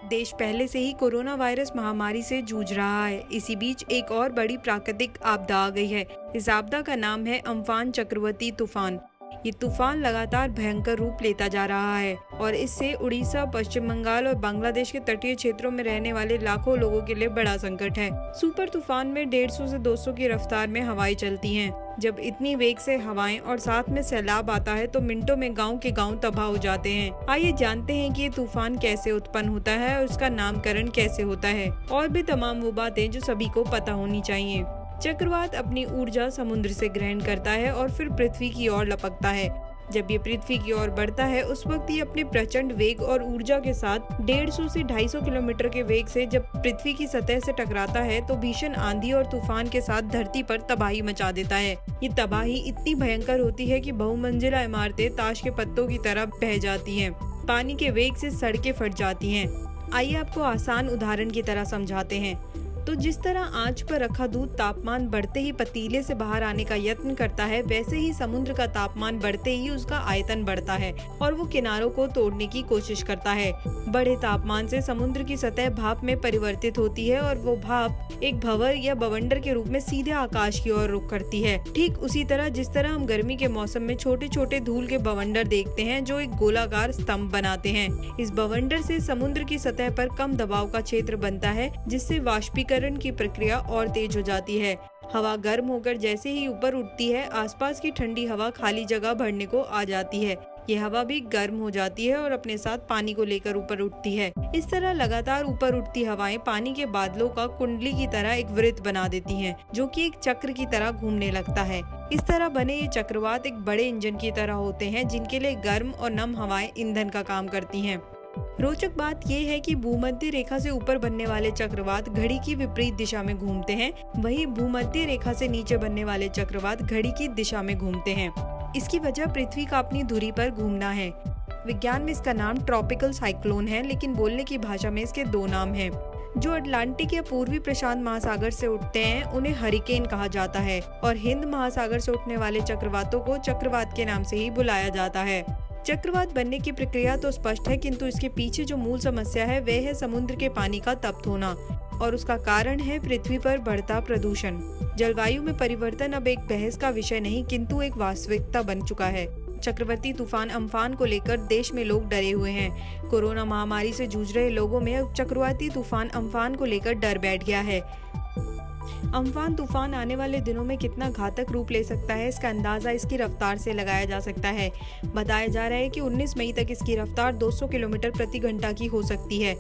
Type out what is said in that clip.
देश पहले से ही कोरोना वायरस महामारी से जूझ रहा है। इसी बीच एक और बड़ी प्राकृतिक आपदा आ गई है। इस आपदा का नाम है अम्फान चक्रवाती तूफान। ये तूफान लगातार भयंकर रूप लेता जा रहा है और इससे उड़ीसा, पश्चिम बंगाल और बांग्लादेश के तटीय क्षेत्रों में रहने वाले लाखों लोगों के लिए बड़ा संकट है। सुपर तूफान में 150 से 200 की रफ्तार में हवाएं चलती हैं। जब इतनी वेग से हवाएं और साथ में सैलाब आता है तो मिनटों में गांव के गांव तबाह हो जाते हैं। आइए जानते हैं कि ये तूफान कैसे उत्पन्न होता है और उसका नामकरण कैसे होता है, और भी तमाम वो बातें जो सभी को पता होनी चाहिए। चक्रवात अपनी ऊर्जा समुद्र से ग्रहण करता है और फिर पृथ्वी की ओर लपकता है। जब ये पृथ्वी की ओर बढ़ता है उस वक्त ये अपने प्रचंड वेग और ऊर्जा के साथ 150 से 250 किलोमीटर के वेग से जब पृथ्वी की सतह से टकराता है तो भीषण आंधी और तूफान के साथ धरती पर तबाही मचा देता है। ये तबाही इतनी भयंकर होती है कि बहुमंजिला इमारतें ताश के पत्तों की तरह बह जाती हैं। पानी के वेग से सड़कें फट जाती हैं। आइए आपको आसान उदाहरण की तरह समझाते हैं। तो जिस तरह आंच पर रखा दूध तापमान बढ़ते ही पतीले से बाहर आने का यत्न करता है, वैसे ही समुद्र का तापमान बढ़ते ही उसका आयतन बढ़ता है और वो किनारों को तोड़ने की कोशिश करता है। बड़े तापमान से समुद्र की सतह भाप में परिवर्तित होती है और वो भाप एक भंवर या बवंडर के रूप में सीधे आकाश की ओर रुख करती है। ठीक उसी तरह जिस तरह हम गर्मी के मौसम में छोटे छोटे धूल के बवंडर देखते हैं जो एक गोलाकार स्तंभ बनाते हैं। इस बवंडर से समुद्र की सतह पर कम दबाव का क्षेत्र बनता है, जिससे वाष्पीकरण की प्रक्रिया और तेज हो जाती है। हवा गर्म होकर जैसे ही ऊपर उठती है, आसपास की ठंडी हवा खाली जगह भरने को आ जाती है। ये हवा भी गर्म हो जाती है और अपने साथ पानी को लेकर ऊपर उठती है। इस तरह लगातार ऊपर उठती हवाएं पानी के बादलों का कुंडली की तरह एक वृत्त बना देती हैं, जो कि एक चक्र की तरह घूमने लगता है। इस तरह बने ये चक्रवात एक बड़े इंजन की तरह होते हैं, जिनके लिए गर्म और नम हवाएं ईंधन का काम करती हैं। रोचक बात यह है कि भूमध्य रेखा से ऊपर बनने वाले चक्रवात घड़ी की विपरीत दिशा में घूमते हैं, वहीं भूमध्य रेखा से नीचे बनने वाले चक्रवात घड़ी की दिशा में घूमते हैं। इसकी वजह पृथ्वी का अपनी धुरी पर घूमना है। विज्ञान में इसका नाम ट्रॉपिकल साइक्लोन है, लेकिन बोलने की भाषा में इसके दो नाम हैं। जो अटलांटिक या पूर्वी प्रशांत महासागर से उठते हैं उन्हें हरिकेन कहा जाता है, और हिंद महासागर से उठने वाले चक्रवातों को चक्रवात के नाम से ही बुलाया जाता है। चक्रवात बनने की प्रक्रिया तो स्पष्ट है, किंतु इसके पीछे जो मूल समस्या है वह है समुद्र के पानी का तप्त होना, और उसका कारण है पृथ्वी पर बढ़ता प्रदूषण। जलवायु में परिवर्तन अब एक बहस का विषय नहीं, किंतु एक वास्तविकता बन चुका है। चक्रवाती तूफान अम्फान को लेकर देश में लोग डरे हुए हैं। कोरोना महामारी से जूझ रहे लोगों में अब चक्रवाती तूफान अम्फान को लेकर डर बैठ गया है। अम्फान तूफान आने वाले दिनों में कितना घातक रूप ले सकता है, इसका अंदाजा इसकी रफ्तार से लगाया जा सकता है। बताया जा रहा है कि 19 मई तक इसकी रफ्तार 200 किलोमीटर प्रति घंटा की हो सकती है।